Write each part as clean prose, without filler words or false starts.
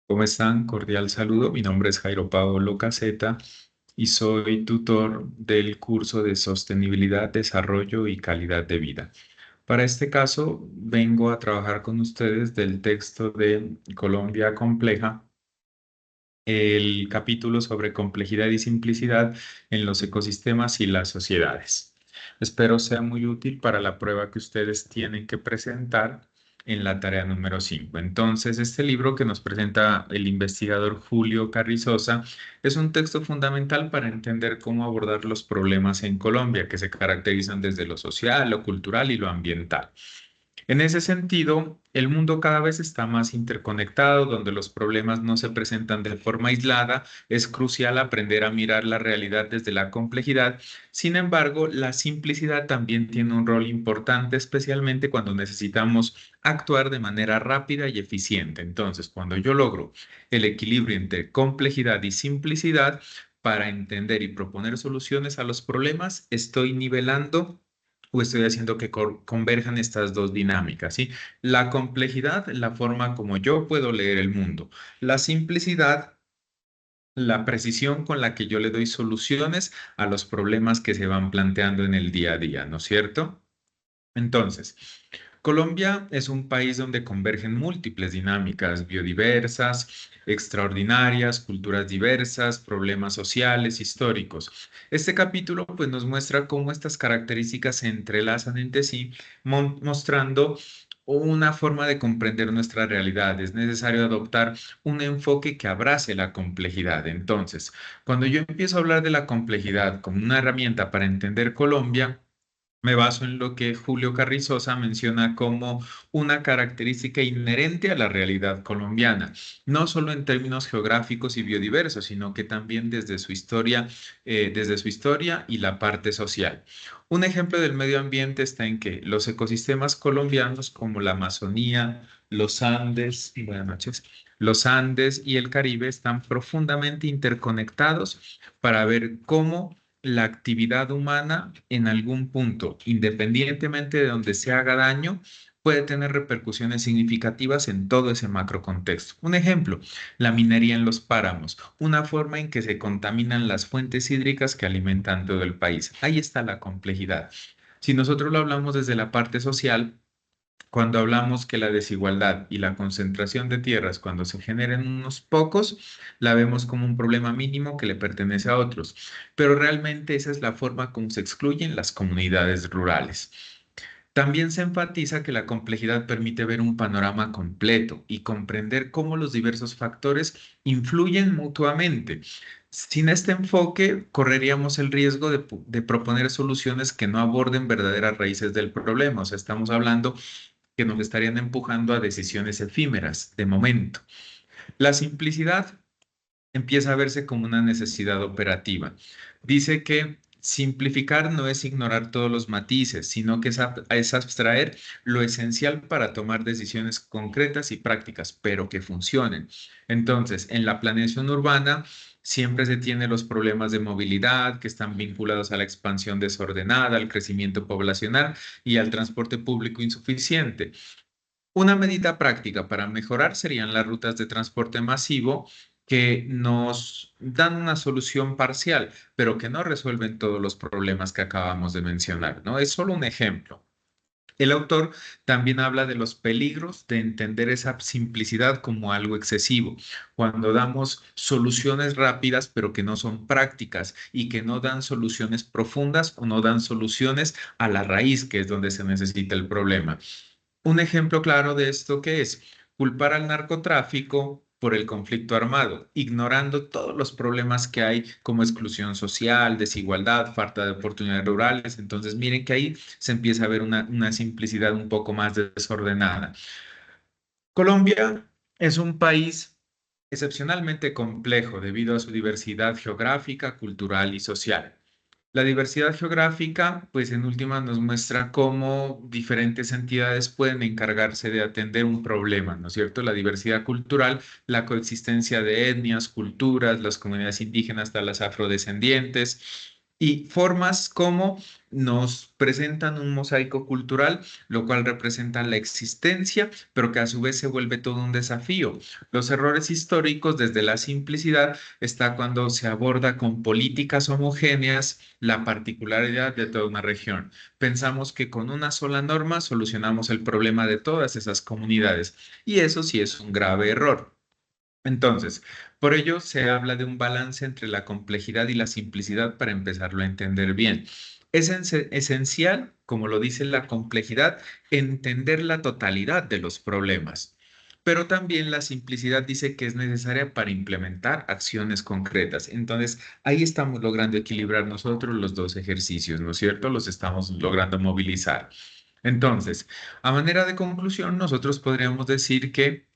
¿Cómo están? Cordial saludo. Mi nombre es Jairo Paolo Caseta y soy tutor del curso de Sostenibilidad, Desarrollo y Calidad de Vida. Para este caso, vengo a trabajar con ustedes del texto de Colombia Compleja, el capítulo sobre complejidad y simplicidad en los ecosistemas y las sociedades. Espero sea muy útil para la prueba que ustedes tienen que presentar en la tarea número 5. Entonces, este libro que nos presenta el investigador Julio Carrizosa es un texto fundamental para entender cómo abordar los problemas en Colombia, que se caracterizan desde lo social, lo cultural y lo ambiental. En ese sentido, el mundo cada vez está más interconectado, donde los problemas no se presentan de forma aislada. Es crucial aprender a mirar la realidad desde la complejidad. Sin embargo, la simplicidad también tiene un rol importante, especialmente cuando necesitamos actuar de manera rápida y eficiente. Entonces, cuando yo logro el equilibrio entre complejidad y simplicidad para entender y proponer soluciones a los problemas, estoy nivelando o estoy haciendo que converjan estas dos dinámicas, ¿sí? La complejidad, la forma como yo puedo leer el mundo. La simplicidad, la precisión con la que yo le doy soluciones a los problemas que se van planteando en el día a día, ¿no es cierto? Entonces, Colombia es un país donde convergen múltiples dinámicas biodiversas, extraordinarias, culturas diversas, problemas sociales, históricos. Este capítulo pues nos muestra cómo estas características se entrelazan entre sí, mostrando una forma de comprender nuestra realidad. Es necesario adoptar un enfoque que abrace la complejidad. Entonces, cuando yo empiezo a hablar de la complejidad como una herramienta para entender Colombia, me baso en lo que Julio Carrizosa menciona como una característica inherente a la realidad colombiana, no solo en términos geográficos y biodiversos, sino que también desde su historia y la parte social. Un ejemplo del medio ambiente está en que los ecosistemas colombianos como la Amazonía, los Andes, buenas noches, los Andes y el Caribe están profundamente interconectados para ver cómo la actividad humana en algún punto, independientemente de donde se haga daño, puede tener repercusiones significativas en todo ese macro contexto. Un ejemplo, la minería en los páramos, una forma en que se contaminan las fuentes hídricas que alimentan todo el país. Ahí está la complejidad. Si nosotros lo hablamos desde la parte social, cuando hablamos que la desigualdad y la concentración de tierras, cuando se generan unos pocos, la vemos como un problema mínimo que le pertenece a otros, pero realmente esa es la forma como se excluyen las comunidades rurales. También se enfatiza que la complejidad permite ver un panorama completo y comprender cómo los diversos factores influyen mutuamente. Sin este enfoque, correríamos el riesgo de proponer soluciones que no aborden verdaderas raíces del problema. O sea, estamos hablando que nos estarían empujando a decisiones efímeras, de momento. La simplicidad empieza a verse como una necesidad operativa. Dice que simplificar no es ignorar todos los matices, sino que es abstraer lo esencial para tomar decisiones concretas y prácticas, pero que funcionen. Entonces, en la planeación urbana siempre se tiene los problemas de movilidad que están vinculados a la expansión desordenada, al crecimiento poblacional y al transporte público insuficiente. Una medida práctica para mejorar serían las rutas de transporte masivo que nos dan una solución parcial, pero que no resuelven todos los problemas que acabamos de mencionar, ¿no? Es solo un ejemplo. El autor también habla de los peligros de entender esa simplicidad como algo excesivo, cuando damos soluciones rápidas, pero que no son prácticas y que no dan soluciones profundas o no dan soluciones a la raíz, que es donde se necesita el problema. Un ejemplo claro de esto que es culpar al narcotráfico por el conflicto armado, ignorando todos los problemas que hay como exclusión social, desigualdad, falta de oportunidades rurales. Entonces, miren que ahí se empieza a ver una simplicidad un poco más desordenada. Colombia es un país excepcionalmente complejo debido a su diversidad geográfica, cultural y social. La diversidad geográfica, pues en última nos muestra cómo diferentes entidades pueden encargarse de atender un problema, ¿no es cierto? La diversidad cultural, la coexistencia de etnias, culturas, las comunidades indígenas hasta las afrodescendientes y formas como nos presentan un mosaico cultural, lo cual representa la existencia, pero que a su vez se vuelve todo un desafío. Los errores históricos, desde la simplicidad, está cuando se aborda con políticas homogéneas la particularidad de toda una región. Pensamos que con una sola norma solucionamos el problema de todas esas comunidades, y eso sí es un grave error. Entonces, por ello se habla de un balance entre la complejidad y la simplicidad para empezarlo a entender bien. Es esencial, como lo dice la complejidad, entender la totalidad de los problemas, pero también la simplicidad dice que es necesaria para implementar acciones concretas. Entonces, ahí estamos logrando equilibrar nosotros los dos ejercicios, ¿no es cierto? Los estamos logrando movilizar. Entonces, a manera de conclusión, nosotros podríamos decir que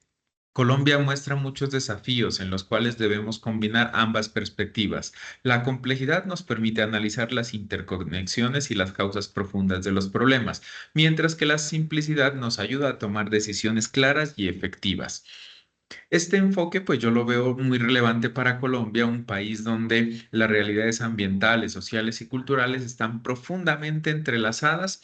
Colombia muestra muchos desafíos en los cuales debemos combinar ambas perspectivas. La complejidad nos permite analizar las interconexiones y las causas profundas de los problemas, mientras que la simplicidad nos ayuda a tomar decisiones claras y efectivas. Este enfoque, pues yo lo veo muy relevante para Colombia, un país donde las realidades ambientales, sociales y culturales están profundamente entrelazadas,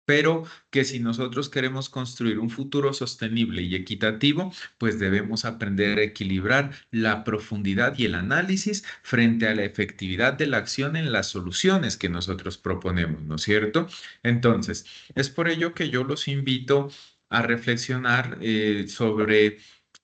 pero que si nosotros queremos construir un futuro sostenible y equitativo, pues debemos aprender a equilibrar la profundidad y el análisis frente a la efectividad de la acción en las soluciones que nosotros proponemos, ¿no es cierto? Entonces, es por ello que yo los invito a reflexionar sobre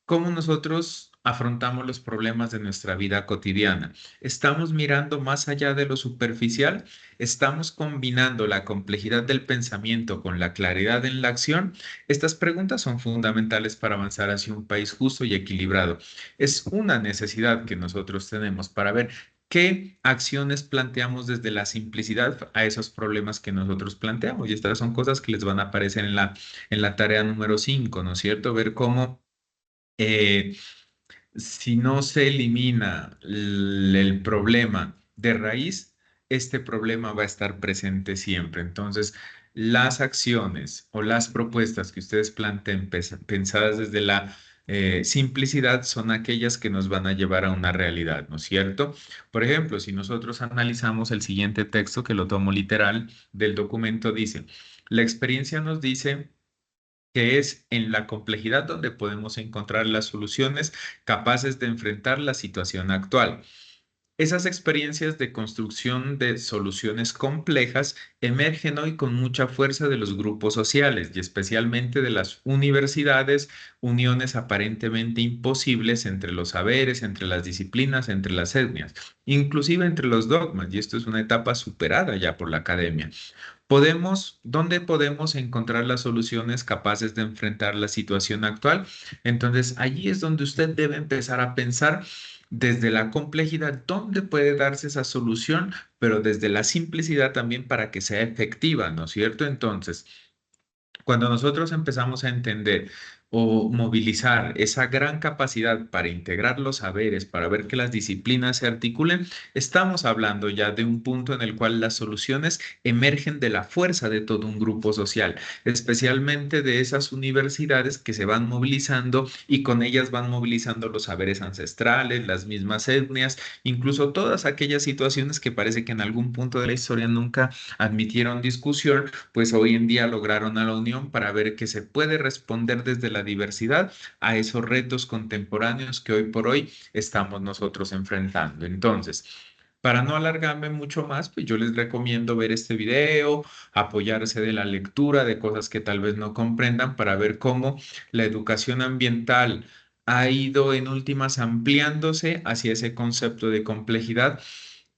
cómo nosotros afrontamos los problemas de nuestra vida cotidiana. ¿Estamos mirando más allá de lo superficial? ¿Estamos combinando la complejidad del pensamiento con la claridad en la acción? Estas preguntas son fundamentales para avanzar hacia un país justo y equilibrado. Es una necesidad que nosotros tenemos para ver qué acciones planteamos desde la simplicidad a esos problemas que nosotros planteamos. Y estas son cosas que les van a aparecer en la tarea número 5, ¿no es cierto? Ver cómo eh, si no se elimina el problema de raíz, este problema va a estar presente siempre. Entonces, las acciones o las propuestas que ustedes planteen pensadas desde la simplicidad son aquellas que nos van a llevar a una realidad, ¿no es cierto? Por ejemplo, si nosotros analizamos el siguiente texto, que lo tomo literal del documento, dice, la experiencia nos dice que es en la complejidad donde podemos encontrar las soluciones capaces de enfrentar la situación actual. Esas experiencias de construcción de soluciones complejas emergen hoy con mucha fuerza de los grupos sociales y especialmente de las universidades, uniones aparentemente imposibles entre los saberes, entre las disciplinas, entre las etnias, inclusive entre los dogmas, y esto es una etapa superada ya por la academia. ¿Dónde podemos encontrar las soluciones capaces de enfrentar la situación actual? Entonces, allí es donde usted debe empezar a pensar desde la complejidad, dónde puede darse esa solución, pero desde la simplicidad también para que sea efectiva, ¿no es cierto? Entonces, cuando nosotros empezamos a entender o movilizar esa gran capacidad para integrar los saberes, para ver que las disciplinas se articulen, estamos hablando ya de un punto en el cual las soluciones emergen de la fuerza de todo un grupo social, especialmente de esas universidades que se van movilizando y con ellas van movilizando los saberes ancestrales, las mismas etnias, incluso todas aquellas situaciones que parece que en algún punto de la historia nunca admitieron discusión, pues hoy en día lograron a la unión para ver que se puede responder desde la diversidad a esos retos contemporáneos que hoy por hoy estamos nosotros enfrentando. Entonces, para no alargarme mucho más, pues yo les recomiendo ver este video, apoyarse de la lectura de cosas que tal vez no comprendan para ver cómo la educación ambiental ha ido en últimas ampliándose hacia ese concepto de complejidad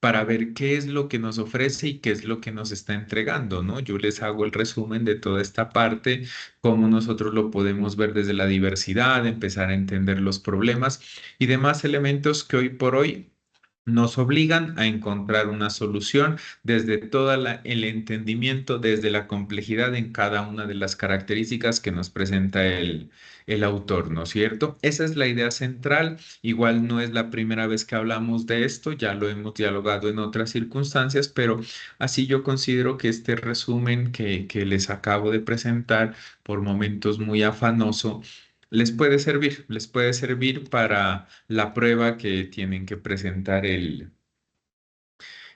para ver qué es lo que nos ofrece y qué es lo que nos está entregando, ¿no? Yo les hago el resumen de toda esta parte, cómo nosotros lo podemos ver desde la diversidad, empezar a entender los problemas y demás elementos que hoy por hoy nos obligan a encontrar una solución desde todo el entendimiento, desde la complejidad en cada una de las características que nos presenta el autor, ¿no es cierto? Esa es la idea central. Igual no es la primera vez que hablamos de esto, ya lo hemos dialogado en otras circunstancias, pero así yo considero que este resumen que les acabo de presentar por momentos muy afanoso, les puede servir para la prueba que tienen que presentar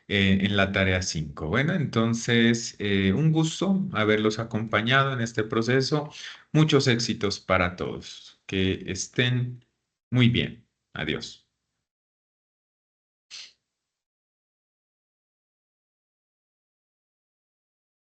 en la tarea 5. Bueno, entonces, un gusto haberlos acompañado en este proceso. Muchos éxitos para todos. Que estén muy bien. Adiós.